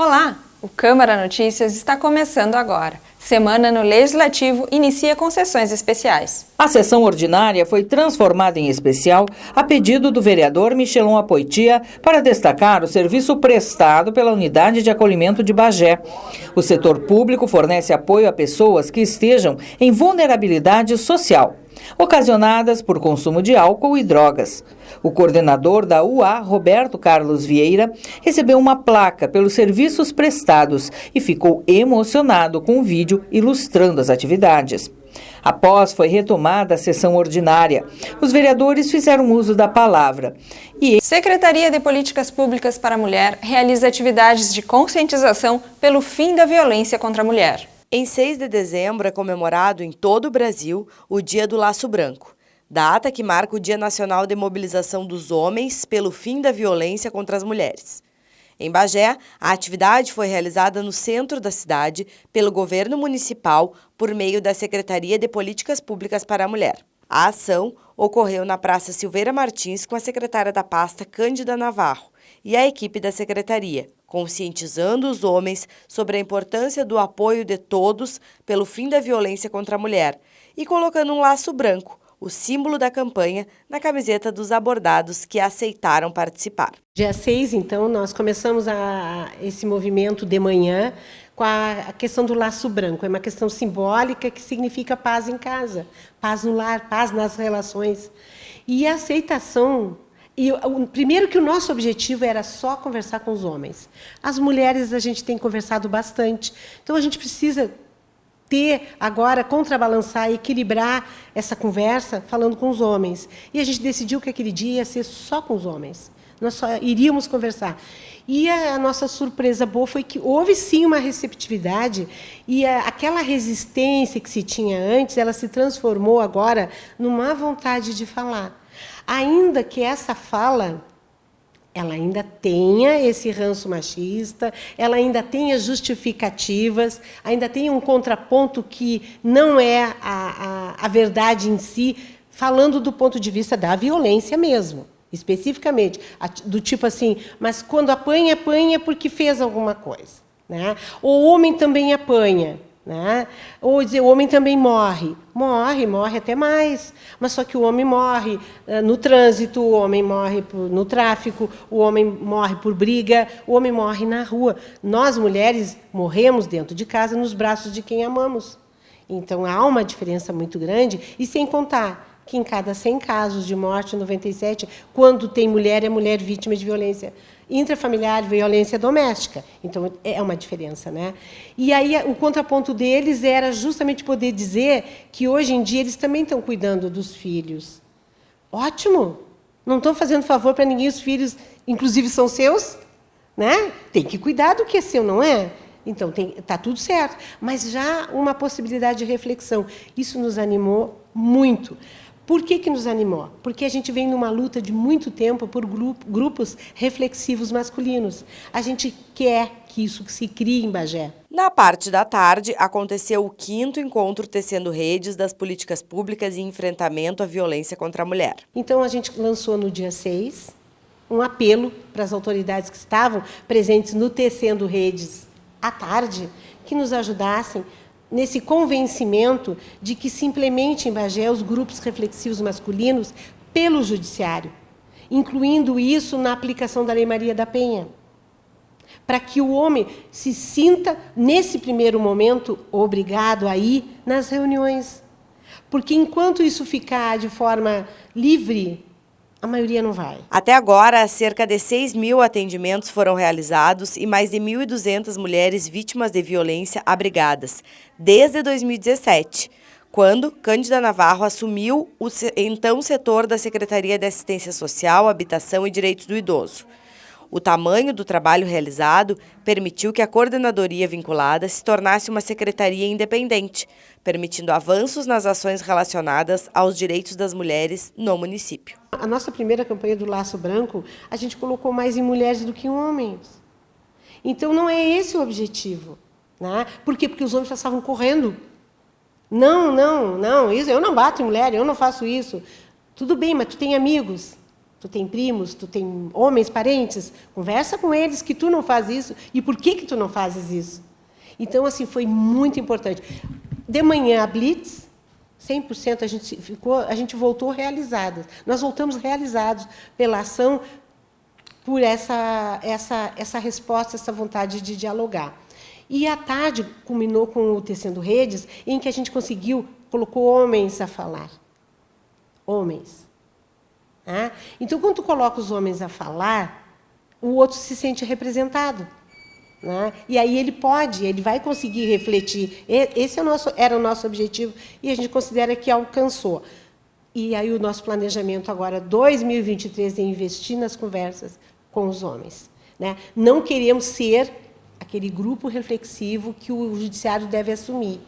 Olá! O Câmara Notícias está começando agora. Semana no Legislativo inicia com sessões especiais. A sessão ordinária foi transformada em especial a pedido do vereador Michelon Apoitia para destacar o serviço prestado pela Unidade de Acolhimento de Bagé. O setor público fornece apoio a pessoas que estejam em vulnerabilidade social, ocasionadas por consumo de álcool e drogas. O coordenador da UA, Roberto Carlos Vieira, recebeu uma placa pelos serviços prestados e ficou emocionado com o vídeo ilustrando as atividades. Após foi retomada a sessão ordinária, os vereadores fizeram uso da palavra. Secretaria de Políticas Públicas para a Mulher realiza atividades de conscientização pelo fim da violência contra a mulher. Em 6 de dezembro é comemorado em todo o Brasil o Dia do Laço Branco, data que marca o Dia Nacional de Mobilização dos Homens pelo fim da violência contra as mulheres. Em Bagé, a atividade foi realizada no centro da cidade pelo governo municipal por meio da Secretaria de Políticas Públicas para a Mulher. A ação ocorreu na Praça Silveira Martins com a secretária da pasta Cândida Navarro e a equipe da secretaria, conscientizando os homens sobre a importância do apoio de todos pelo fim da violência contra a mulher e colocando um laço branco, o símbolo da campanha, na camiseta dos abordados que aceitaram participar. Dia 6, então, nós começamos esse movimento de manhã com a questão do laço branco. É uma questão simbólica que significa paz em casa, paz no lar, paz nas relações. E a aceitação... primeiro que o nosso objetivo era só conversar com os homens. As mulheres a gente tem conversado bastante. Então, a gente precisa ter agora, contrabalançar, equilibrar essa conversa falando com os homens. E a gente decidiu que aquele dia ia ser só com os homens. Nós só iríamos conversar. E a nossa surpresa boa foi que houve, sim, uma receptividade e aquela resistência que se tinha antes, ela se transformou agora numa vontade de falar. Ainda que essa fala, ela ainda tenha esse ranço machista, ela ainda tenha justificativas, ainda tenha um contraponto que não é a verdade em si, falando do ponto de vista da violência mesmo, especificamente, do tipo assim, mas quando apanha, apanha porque fez alguma coisa, né? O homem também apanha, né? Ou dizer, o homem também morre. Morre até mais. Mas só que o homem morre no trânsito, o homem morre no tráfico, o homem morre por briga, o homem morre na rua. Nós, mulheres, morremos dentro de casa, nos braços de quem amamos. Então, há uma diferença muito grande, e sem contar que em cada 100 casos de morte, 97, quando tem mulher, é mulher vítima de violência intrafamiliar, violência doméstica. Então, é uma diferença, né? E aí, o contraponto deles era justamente poder dizer que, hoje em dia, eles também estão cuidando dos filhos. Ótimo! Não estão fazendo favor para ninguém, os filhos, inclusive, são seus, né? Tem que cuidar do que é seu, não é? Então, está tudo certo. Mas já uma possibilidade de reflexão. Isso nos animou muito. Por que nos animou? Porque a gente vem numa luta de muito tempo por grupos reflexivos masculinos. A gente quer que isso se crie em Bagé. Na parte da tarde, aconteceu o 5º encontro Tecendo Redes das Políticas Públicas e Enfrentamento à Violência contra a Mulher. Então, a gente lançou no dia 6 um apelo para as autoridades que estavam presentes no Tecendo Redes à tarde, que nos ajudassem nesse convencimento de que se implemente em Bagé os grupos reflexivos masculinos pelo Judiciário, incluindo isso na aplicação da Lei Maria da Penha, para que o homem se sinta, nesse primeiro momento, obrigado a ir nas reuniões. Porque, enquanto isso ficar de forma livre, a maioria não vai. Até agora, cerca de 6.000 atendimentos foram realizados e mais de 1.200 mulheres vítimas de violência abrigadas, desde 2017, quando Cândida Navarro assumiu o então setor da Secretaria de Assistência Social, Habitação e Direitos do Idoso. O tamanho do trabalho realizado permitiu que a coordenadoria vinculada se tornasse uma secretaria independente, permitindo avanços nas ações relacionadas aos direitos das mulheres no município. A nossa primeira campanha do Laço Branco, a gente colocou mais em mulheres do que em homens. Então, não é esse o objetivo, né? Por quê? Porque os homens já estavam correndo. Não, isso, eu não bato em mulher, eu não faço isso. Tudo bem, mas tu tem amigos. Tu tem primos, tu tem homens, parentes, conversa com eles que tu não faz isso e por que tu não fazes isso. Então, assim, foi muito importante. De manhã, a Blitz, 100% a gente voltou realizadas. Nós voltamos realizados pela ação, por essa resposta, essa vontade de dialogar. E à tarde culminou com o Tecendo Redes, em que a gente colocou homens a falar. Homens. Então, quando tu coloca os homens a falar, o outro se sente representado. E aí ele vai conseguir refletir. Esse era o nosso objetivo e a gente considera que alcançou. E aí o nosso planejamento agora, 2023, é investir nas conversas com os homens. Não queremos ser aquele grupo reflexivo que o judiciário deve assumir,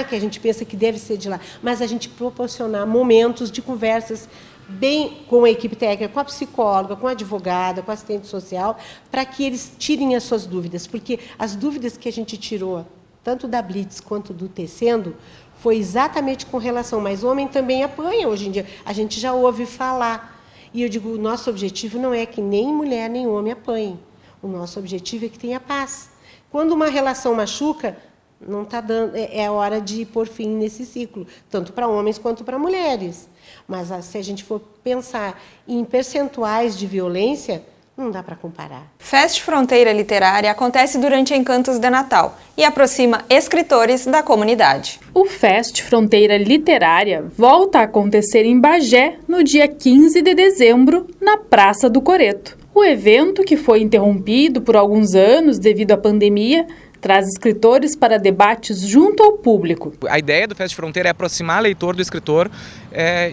que a gente pensa que deve ser de lá, mas a gente proporcionar momentos de conversas bem com a equipe técnica, com a psicóloga, com a advogada, com a assistente social, para que eles tirem as suas dúvidas, porque as dúvidas que a gente tirou, tanto da Blitz quanto do Tecendo, foi exatamente com relação, mas homem também apanha hoje em dia, a gente já ouve falar. E eu digo, o nosso objetivo não é que nem mulher nem homem apanhem, o nosso objetivo é que tenha paz. Quando uma relação machuca, não está dando, é hora de pôr fim nesse ciclo, tanto para homens quanto para mulheres. Mas se a gente for pensar em percentuais de violência, não dá para comparar. Fest Fronteira Literária acontece durante Encantos de Natal e aproxima escritores da comunidade. O Fest Fronteira Literária volta a acontecer em Bagé no dia 15 de dezembro, na Praça do Coreto. O evento, que foi interrompido por alguns anos devido à pandemia, traz escritores para debates junto ao público. A ideia do Fest Fronteira é aproximar o leitor do escritor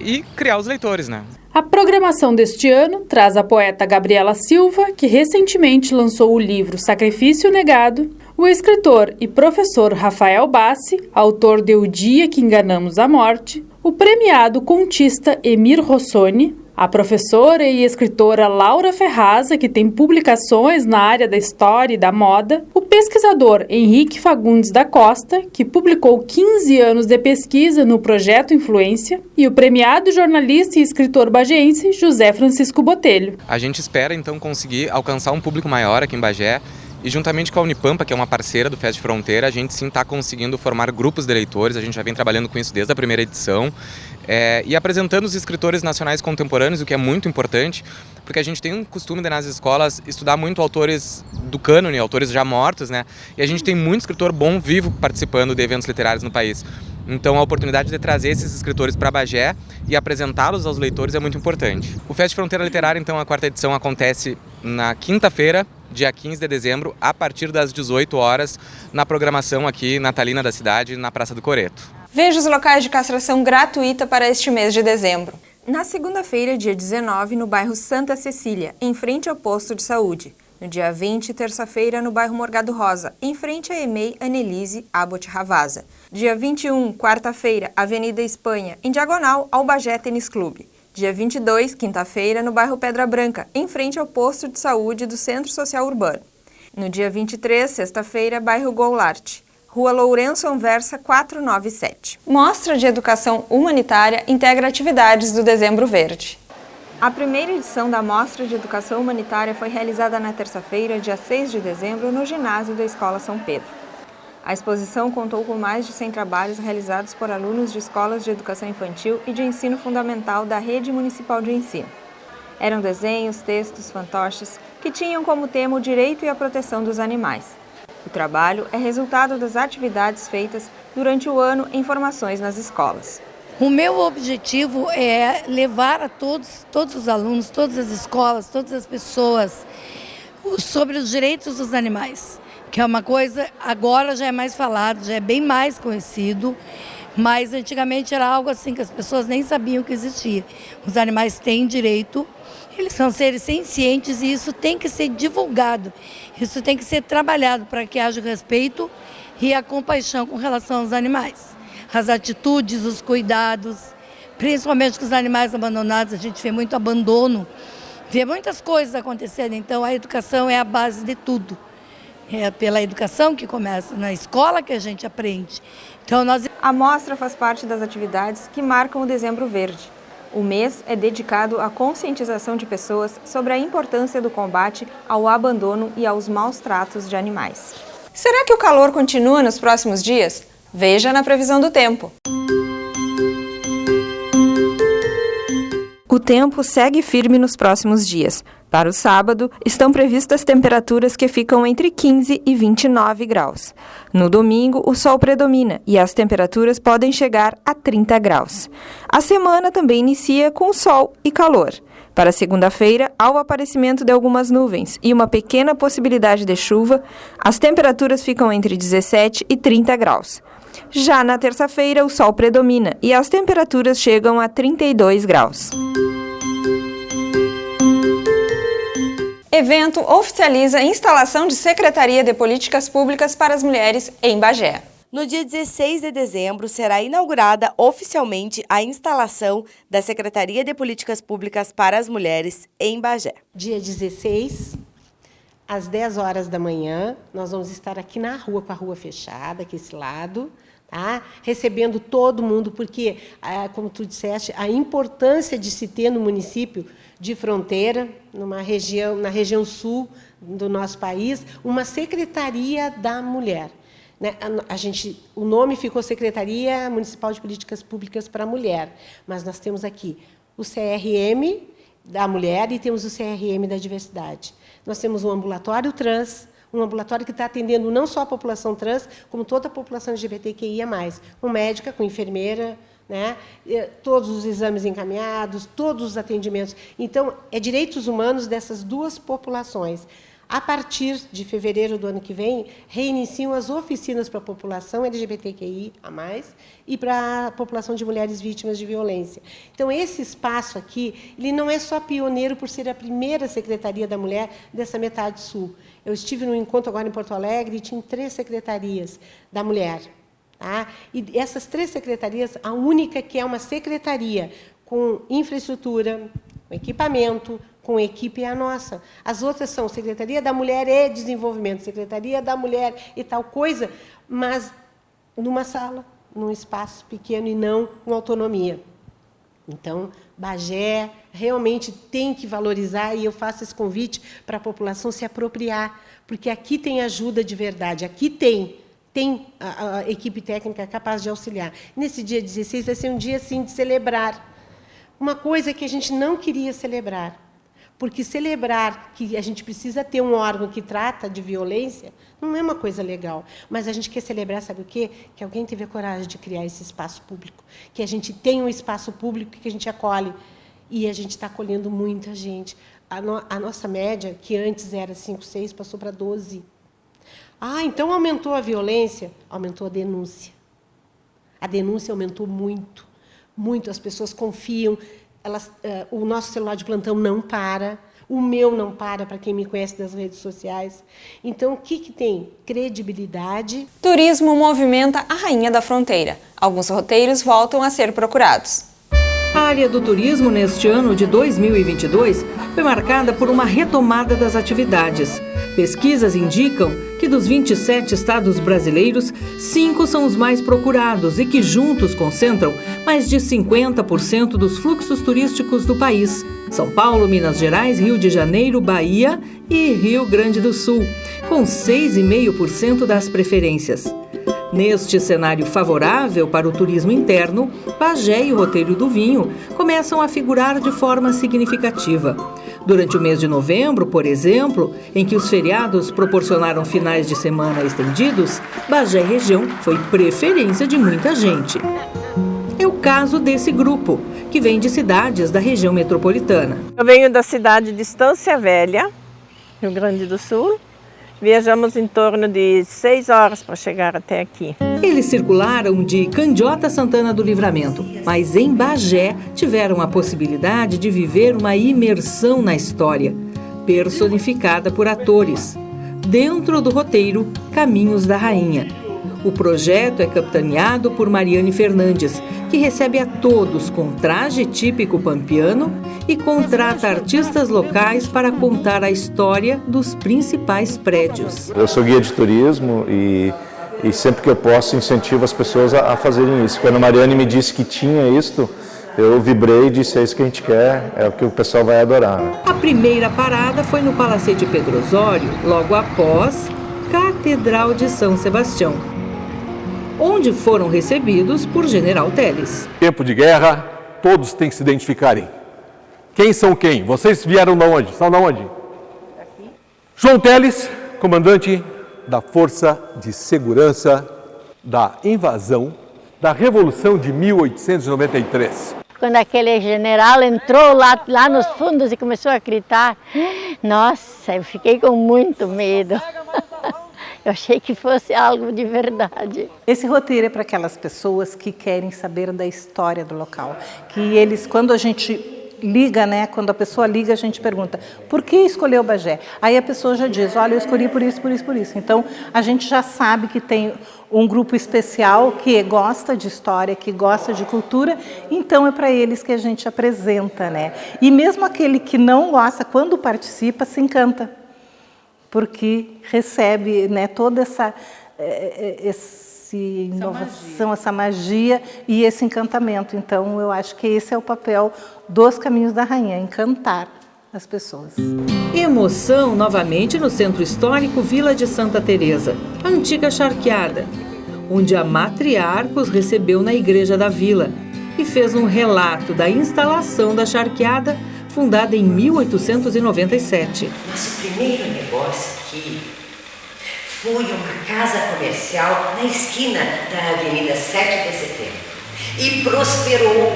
e criar os leitores, A programação deste ano traz a poeta Gabriela Silva, que recentemente lançou o livro Sacrifício Negado, o escritor e professor Rafael Bassi, autor de O Dia que Enganamos a Morte, o premiado contista Emir Rossoni, a professora e escritora Laura Ferraza, que tem publicações na área da história e da moda, o pesquisador Henrique Fagundes da Costa, que publicou 15 anos de pesquisa no Projeto Influência, e o premiado jornalista e escritor bagéense José Francisco Botelho. A gente espera, então, conseguir alcançar um público maior aqui em Bagé, e juntamente com a Unipampa, que é uma parceira do Fest Fronteira, a gente sim está conseguindo formar grupos de leitores, a gente já vem trabalhando com isso desde a primeira edição, e apresentando os escritores nacionais contemporâneos, o que é muito importante, porque a gente tem um costume de, nas escolas, estudar muito autores do cânone, autores já mortos, e a gente tem muito escritor bom, vivo, participando de eventos literários no país. Então a oportunidade de trazer esses escritores para Bagé e apresentá-los aos leitores é muito importante. O Fest Fronteira Literária, então, a 4ª edição acontece na quinta-feira, dia 15 de dezembro, a partir das 18 horas, na programação aqui natalina da cidade, na Praça do Coreto. Veja os locais de castração gratuita para este mês de dezembro. Na segunda-feira, dia 19, no bairro Santa Cecília, em frente ao posto de saúde. No dia 20, terça-feira, no bairro Morgado Rosa, em frente à EMEI Annelise Abbott Ravazza. Dia 21, quarta-feira, Avenida Espanha, em diagonal ao Bagé Tênis Clube. Dia 22, quinta-feira, no bairro Pedra Branca, em frente ao posto de saúde do Centro Social Urbano. No dia 23, sexta-feira, bairro Goulart, Rua Lourenço Anversa 497. Mostra de Educação Humanitária integra atividades do Dezembro Verde. A primeira edição da Mostra de Educação Humanitária foi realizada na terça-feira, dia 6 de dezembro, no ginásio da Escola São Pedro. A exposição contou com mais de 100 trabalhos realizados por alunos de escolas de educação infantil e de ensino fundamental da Rede Municipal de Ensino. Eram desenhos, textos, fantoches, que tinham como tema o direito e a proteção dos animais. O trabalho é resultado das atividades feitas durante o ano em formações nas escolas. O meu objetivo é levar a todos os alunos, todas as escolas, todas as pessoas sobre os direitos dos animais, que é uma coisa, agora já é mais falado, já é bem mais conhecido, mas antigamente era algo assim que as pessoas nem sabiam que existia. Os animais têm direito, eles são seres sencientes e isso tem que ser divulgado, isso tem que ser trabalhado para que haja o respeito e a compaixão com relação aos animais. As atitudes, os cuidados, principalmente com os animais abandonados, a gente vê muito abandono, vê muitas coisas acontecendo, então a educação é a base de tudo. É pela educação que começa, na escola que a gente aprende. Então, A mostra faz parte das atividades que marcam o Dezembro Verde. O mês é dedicado à conscientização de pessoas sobre a importância do combate ao abandono e aos maus tratos de animais. Será que o calor continua nos próximos dias? Veja na previsão do tempo. O tempo segue firme nos próximos dias. Para o sábado, estão previstas temperaturas que ficam entre 15 e 29 graus. No domingo, o sol predomina e as temperaturas podem chegar a 30 graus. A semana também inicia com sol e calor. Para segunda-feira, há o aparecimento de algumas nuvens e uma pequena possibilidade de chuva, as temperaturas ficam entre 17 e 30 graus. Já na terça-feira, o sol predomina e as temperaturas chegam a 32 graus. Evento oficializa a instalação de Secretaria de Políticas Públicas para as Mulheres em Bagé. No dia 16 de dezembro, será inaugurada oficialmente a instalação da Secretaria de Políticas Públicas para as Mulheres em Bagé. Dia 16, às 10 horas da manhã, nós vamos estar aqui na rua, com a rua fechada, aqui esse lado, tá? Recebendo todo mundo, porque, como tu disseste, a importância de se ter no município de fronteira, na região sul do nosso país, uma Secretaria da Mulher. Né? O nome ficou Secretaria Municipal de Políticas Públicas para a Mulher, mas nós temos aqui o CRM da Mulher e temos o CRM da Diversidade. Nós temos um ambulatório trans, um ambulatório que está atendendo não só a população trans, como toda a população LGBTQIA+, com médica, com enfermeira, né? Todos os exames encaminhados, todos os atendimentos. Então, é direitos humanos dessas duas populações. A partir de fevereiro do ano que vem, reiniciam as oficinas para a população LGBTQI a mais e para a população de mulheres vítimas de violência. Então, esse espaço aqui, ele não é só pioneiro por ser a primeira Secretaria da Mulher dessa metade sul. Eu estive num encontro agora em Porto Alegre e tinha 3 secretarias da mulher. Tá? E essas 3 secretarias, a única que é uma secretaria com infraestrutura, com equipamento, com equipe é a nossa. As outras são Secretaria da Mulher e Desenvolvimento, Secretaria da Mulher e tal coisa, mas numa sala, num espaço pequeno e não com autonomia. Então, Bagé realmente tem que valorizar, e eu faço esse convite para a população se apropriar, porque aqui tem ajuda de verdade, aqui tem a equipe técnica capaz de auxiliar. Nesse dia 16 vai ser um dia, assim, de celebrar uma coisa que a gente não queria celebrar, porque celebrar que a gente precisa ter um órgão que trata de violência não é uma coisa legal, mas a gente quer celebrar, sabe o quê? Que alguém teve a coragem de criar esse espaço público, que a gente tem um espaço público que a gente acolhe, e a gente está acolhendo muita gente. A nossa média, que antes era 5, 6, passou para 12. Então aumentou a violência? Aumentou a denúncia. A denúncia aumentou muito, muito. As pessoas confiam. O nosso celular de plantão não para, o meu não para quem me conhece das redes sociais. Então, o que tem? Credibilidade. Turismo movimenta a Rainha da Fronteira. Alguns roteiros voltam a ser procurados. A área do turismo neste ano de 2022 foi marcada por uma retomada das atividades. Pesquisas indicam que dos 27 estados brasileiros, 5 são os mais procurados e que juntos concentram mais de 50% dos fluxos turísticos do país. São Paulo, Minas Gerais, Rio de Janeiro, Bahia e Rio Grande do Sul, com 6,5% das preferências. Neste cenário favorável para o turismo interno, Bagé e o Roteiro do Vinho começam a figurar de forma significativa. Durante o mês de novembro, por exemplo, em que os feriados proporcionaram finais de semana estendidos, Bagé e região foi preferência de muita gente. É o caso desse grupo, que vem de cidades da região metropolitana. Eu venho da cidade de Estância Velha, Rio Grande do Sul. Viajamos em torno de 6 horas para chegar até aqui. Eles circularam de Candiota Santana do Livramento, mas em Bagé tiveram a possibilidade de viver uma imersão na história, personificada por atores, dentro do roteiro Caminhos da Rainha. O projeto é capitaneado por Mariane Fernandes, que recebe a todos com traje típico pampiano e contrata artistas locais para contar a história dos principais prédios. Eu sou guia de turismo e sempre que eu posso incentivo as pessoas a fazerem isso. Quando a Mariane me disse que tinha isto, eu vibrei e disse, é isso que a gente quer, é o que o pessoal vai adorar. Né? A primeira parada foi no Palacete Pedro Osório, logo após Catedral de São Sebastião, onde foram recebidos por General Teles. Tempo de guerra, todos têm que se identificarem. Quem são quem? Vocês vieram de onde? São de onde? João Teles, comandante da Força de Segurança da Invasão da Revolução de 1893. Quando aquele general entrou lá nos fundos e começou a gritar, nossa, eu fiquei com muito medo. Eu achei que fosse algo de verdade. Esse roteiro é para aquelas pessoas que querem saber da história do local. Que eles, quando a gente liga, né? Quando a pessoa liga, a gente pergunta, por que escolheu Bagé? Aí a pessoa já diz, olha, eu escolhi por isso, por isso, por isso. Então, a gente já sabe que tem um grupo especial que gosta de história, que gosta de cultura, então é para eles que a gente apresenta, né? E mesmo aquele que não gosta, quando participa, se encanta, porque recebe, né, toda essa inovação, essa magia e esse encantamento. Então, eu acho que esse é o papel dos Caminhos da Rainha, encantar as pessoas. Emoção novamente no Centro Histórico Vila de Santa Teresa, a antiga charqueada, onde a matriarca os recebeu na igreja da vila e fez um relato da instalação da charqueada, fundada em 1897. Nosso primeiro negócio aqui foi uma casa comercial na esquina da Avenida 7 de Setembro. E prosperou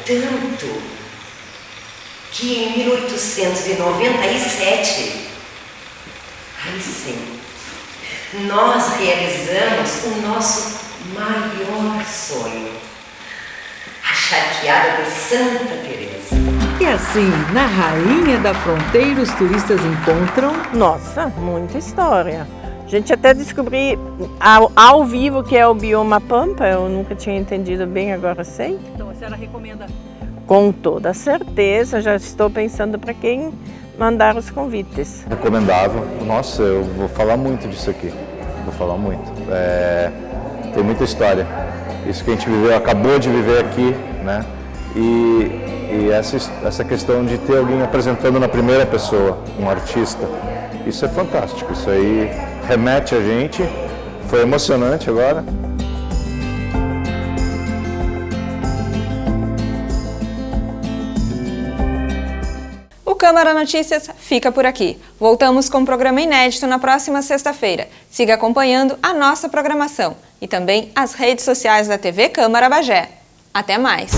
tanto que em 1897, aí sim, nós realizamos o nosso maior sonho, a charqueada de Santa Teresa. E assim, na Rainha da Fronteira, os turistas encontram... Nossa, muita história. A gente até descobriu ao vivo que é o bioma Pampa, eu nunca tinha entendido bem, agora sei. Então a senhora recomenda? Com toda certeza, já estou pensando para quem mandar os convites. Recomendável. Nossa, eu vou falar muito disso aqui. Vou falar muito. Tem muita história. Isso que a gente viveu, acabou de viver aqui, né? E essa questão de ter alguém apresentando na primeira pessoa, um artista, isso é fantástico. Isso aí remete a gente. Foi emocionante agora. O Câmara Notícias fica por aqui. Voltamos com um programa inédito na próxima sexta-feira. Siga acompanhando a nossa programação e também as redes sociais da TV Câmara Bagé. Até mais!